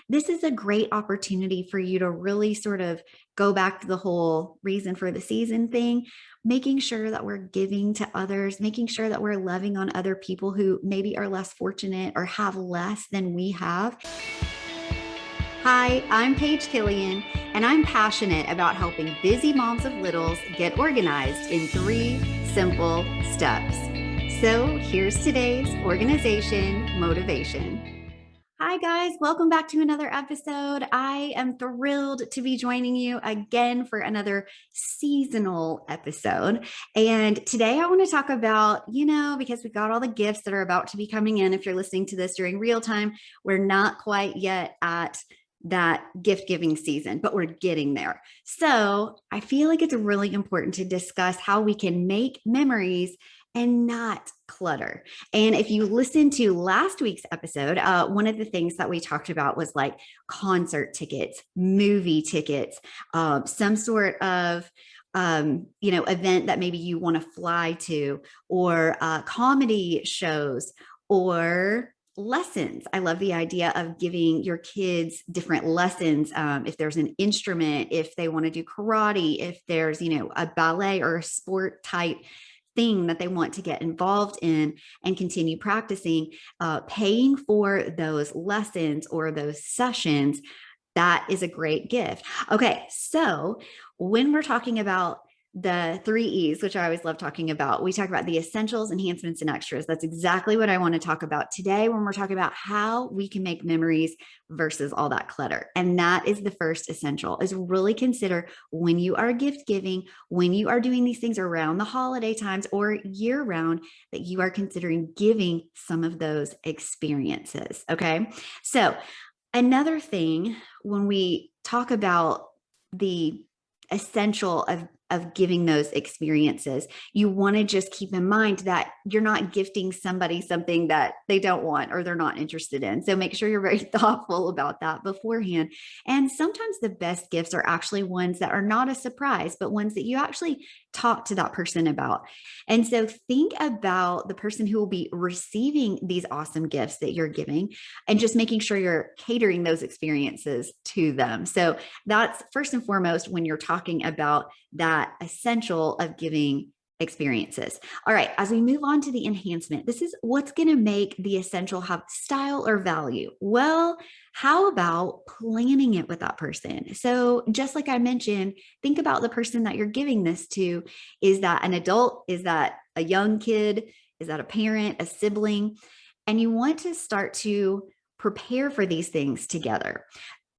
this is a great opportunity for you to really sort of go back to the whole reason for the season thing, making sure that we're giving to others, making sure that we're loving on other people who maybe are less fortunate or have less than we have. Hi, I'm Paige Killian, and I'm passionate about helping busy moms of littles get organized in 3 simple steps. So here's today's organization motivation. Hi, guys. Welcome back to another episode. I am thrilled to be joining you again for another seasonal episode. And today I want to talk about, because we got all the gifts that are about to be coming in. If you're listening to this during real time, we're not quite yet at that gift giving season, but we're getting there. So I feel like it's really important to discuss how we can make memories and not clutter. And if you listen to last week's episode, one of the things that we talked about was like concert tickets, movie tickets, some sort of event that maybe you want to fly to, or comedy shows, or lessons. I love the idea of giving your kids different lessons. If there's an instrument, if they want to do karate, if there's, a ballet or a sport type thing that they want to get involved in and continue practicing, paying for those lessons or those sessions, that is a great gift. Okay, so when we're talking about the 3 E's, which I always love talking about, we talk about the essentials, enhancements, and extras. That's exactly what I want to talk about today when we're talking about how we can make memories versus all that clutter. And that is the first essential, is really consider when you are gift giving, when you are doing these things around the holiday times or year round, that you are considering giving some of those experiences. Okay. So another thing, when we talk about the essential of giving those experiences, you want to just keep in mind that you're not gifting somebody something that they don't want or they're not interested in. So make sure you're very thoughtful about that beforehand. And sometimes the best gifts are actually ones that are not a surprise, but ones that you actually talk to that person about. And so think about the person who will be receiving these awesome gifts that you're giving and just making sure you're catering those experiences to them. So that's first and foremost when you're talking about that essential of giving experiences. All right, as we move on to the enhancement, this is what's going to make the essential have style or value. Well, how about planning it with that person? So just like I mentioned, think about the person that you're giving this to. Is that an adult? Is that a young kid? Is that a parent, a sibling? And you want to start to prepare for these things together.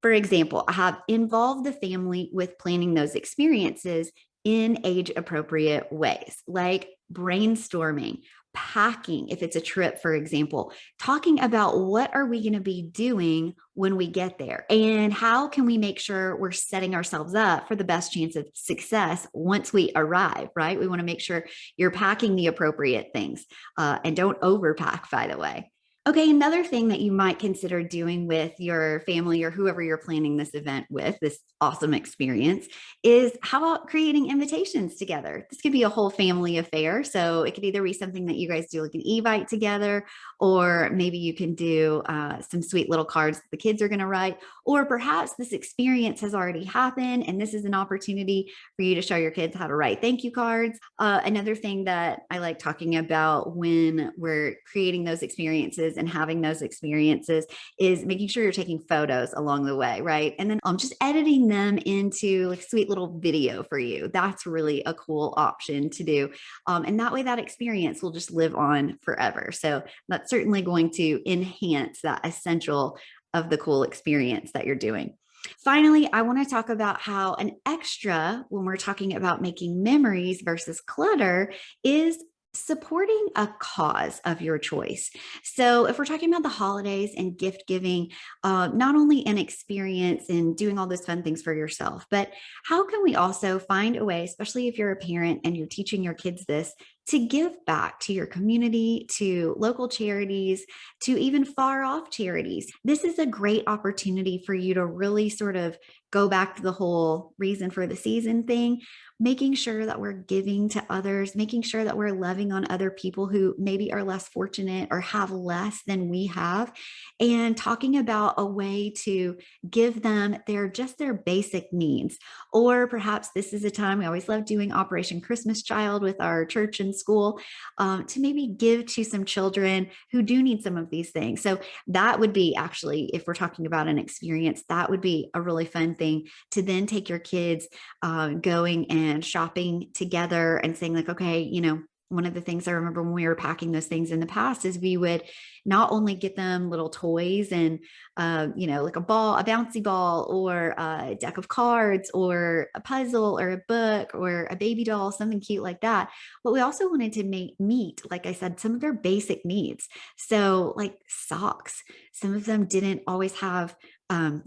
For example, I have involved the family with planning those experiences in age appropriate ways, like brainstorming, packing, if it's a trip, for example, talking about what are we going to be doing when we get there and how can we make sure we're setting ourselves up for the best chance of success once we arrive, right? We want to make sure you're packing the appropriate things, and don't overpack, by the way. Okay, another thing that you might consider doing with your family or whoever you're planning this event with, this awesome experience, is how about creating invitations together? This could be a whole family affair. So it could either be something that you guys do like an Evite together, or maybe you can do some sweet little cards that the kids are going to write, or perhaps this experience has already happened and this is an opportunity for you to show your kids how to write thank you cards. Another thing that I like talking about when we're creating those experiences and having those experiences is making sure you're taking photos along the way, right? And then just editing them into like sweet little video for you. That's really a cool option to do. And that way that experience will just live on forever. So that's certainly going to enhance that essential of the cool experience that you're doing. Finally, I want to talk about how an extra, when we're talking about making memories versus clutter, is supporting a cause of your choice. So if we're talking about the holidays and gift giving, not only an experience in doing all those fun things for yourself, but how can we also find a way, especially if you're a parent and you're teaching your kids this, to give back to your community, to local charities, to even far off charities. This is a great opportunity for you to really sort of go back to the whole reason for the season thing, making sure that we're giving to others, making sure that we're loving on other people who maybe are less fortunate or have less than we have, and talking about a way to give them their basic needs. Or perhaps this is a time, we always love doing Operation Christmas Child with our church and school, to maybe give to some children who do need some of these things. So that would be actually, if we're talking about an experience, that would be a really fun thing to then take your kids going and shopping together and saying like, okay, one of the things I remember when we were packing those things in the past is we would not only get them little toys and, like a bouncy ball, or a deck of cards, or a puzzle, or a book, or a baby doll, something cute like that. But we also wanted to meet, like I said, some of their basic needs. So like socks, some of them didn't always have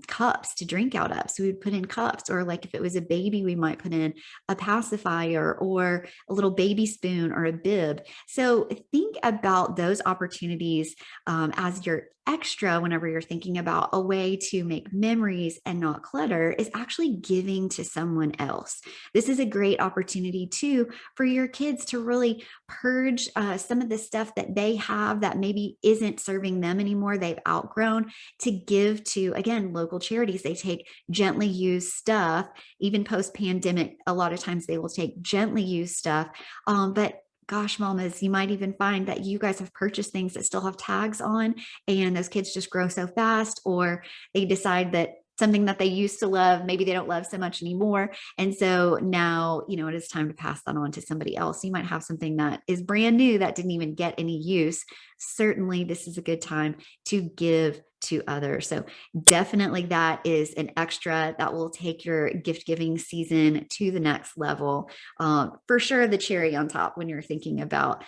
cups to drink out of. So we would put in cups, or like if it was a baby, we might put in a pacifier or a little baby spoon or a bib. So think about those opportunities as your extra whenever you're thinking about a way to make memories and not clutter, is actually giving to someone else. This is a great opportunity too for your kids to really purge some of the stuff that they have that maybe isn't serving them anymore, they've outgrown, to give to, again, local charities. They take gently used stuff, even post pandemic. A lot of times they will take gently used stuff, but gosh, mamas, you might even find that you guys have purchased things that still have tags on, and those kids just grow so fast, or they decide that something that they used to love, maybe they don't love so much anymore. And so now, it is time to pass that on to somebody else. You might have something that is brand new that didn't even get any use. Certainly, this is a good time to give to others. So definitely that is an extra that will take your gift giving season to the next level. For sure, the cherry on top when you're thinking about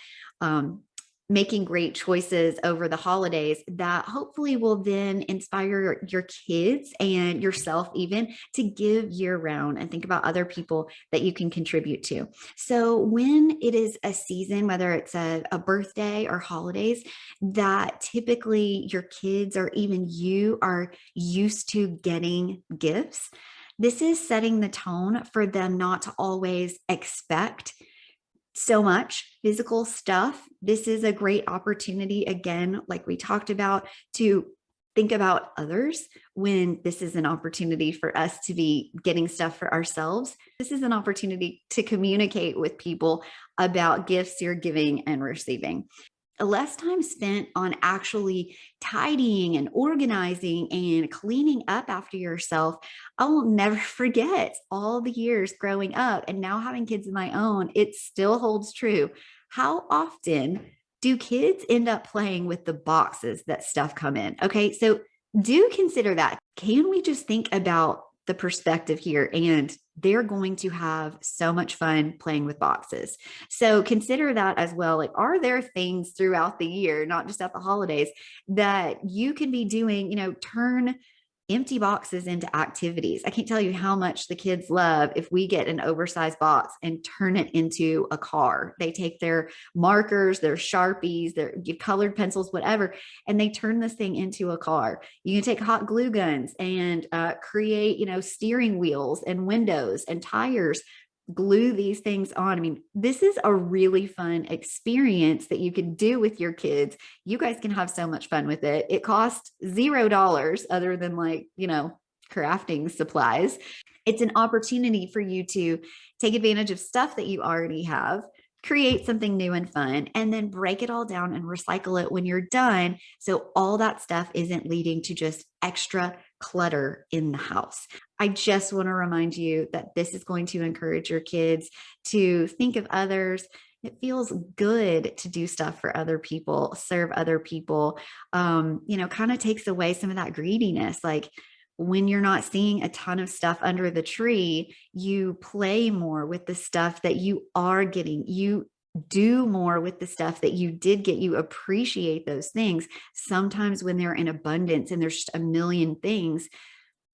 making great choices over the holidays that hopefully will then inspire your kids and yourself even to give year round, and think about other people that you can contribute to. So when it is a season, whether it's a birthday or holidays, that typically your kids or even you are used to getting gifts, this is setting the tone for them not to always expect so much physical stuff. This is a great opportunity, again, like we talked about, to think about others when this is an opportunity for us to be getting stuff for ourselves. This is an opportunity to communicate with people about gifts you're giving and receiving. Less time spent on actually tidying and organizing and cleaning up after yourself. I will never forget all the years growing up and now having kids of my own. It still holds true. How often do kids end up playing with the boxes that stuff come in? Okay, so do consider that. Can we just think about the perspective here? And they're going to have so much fun playing with boxes. So consider that as well. Like, are there things throughout the year, not just at the holidays, that you can be doing, turn empty boxes into activities? I can't tell you how much the kids love if we get an oversized box and turn it into a car. They take their markers, their Sharpies, their colored pencils, whatever, and they turn this thing into a car. You can take hot glue guns and create, steering wheels and windows and tires, glue these things on. I mean, this is a really fun experience that you can do with your kids. You guys can have so much fun with it. It costs $0 other than crafting supplies. It's an opportunity for you to take advantage of stuff that you already have, create something new and fun, and then break it all down and recycle it when you're done. So all that stuff isn't leading to just extra clutter in the house. I just want to remind you that this is going to encourage your kids to think of others. It feels good to do stuff for other people, serve other people, kind of takes away some of that greediness. Like, when you're not seeing a ton of stuff under the tree, you play more with the stuff that you are getting. You do more with the stuff that you did get. You appreciate those things. Sometimes when they're in abundance and there's just a million things,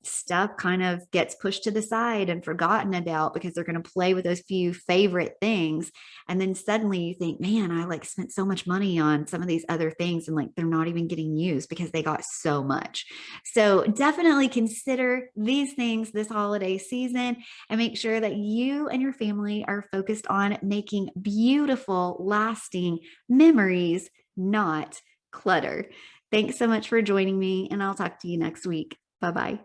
stuff kind of gets pushed to the side and forgotten about because they're going to play with those few favorite things. And then suddenly you think, man, I like spent so much money on some of these other things and like they're not even getting used because they got so much. So definitely consider these things this holiday season and make sure that you and your family are focused on making beautiful, lasting memories, not clutter. Thanks so much for joining me, and I'll talk to you next week. Bye-bye.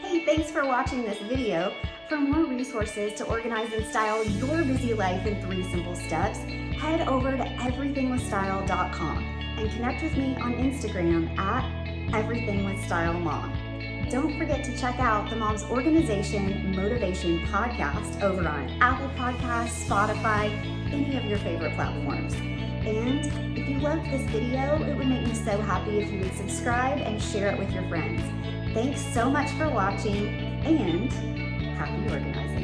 Hey, thanks for watching this video. For more resources to organize and style your busy life in 3 simple steps, head over to everythingwithstyle.com and connect with me on Instagram at everythingwithstylemom. Don't forget to check out the Mom's Organization Motivation podcast over on Apple Podcasts, Spotify, any of your favorite platforms. And if you loved this video, it would make me so happy if you would subscribe and share it with your friends. Thanks so much for watching, and happy organizing.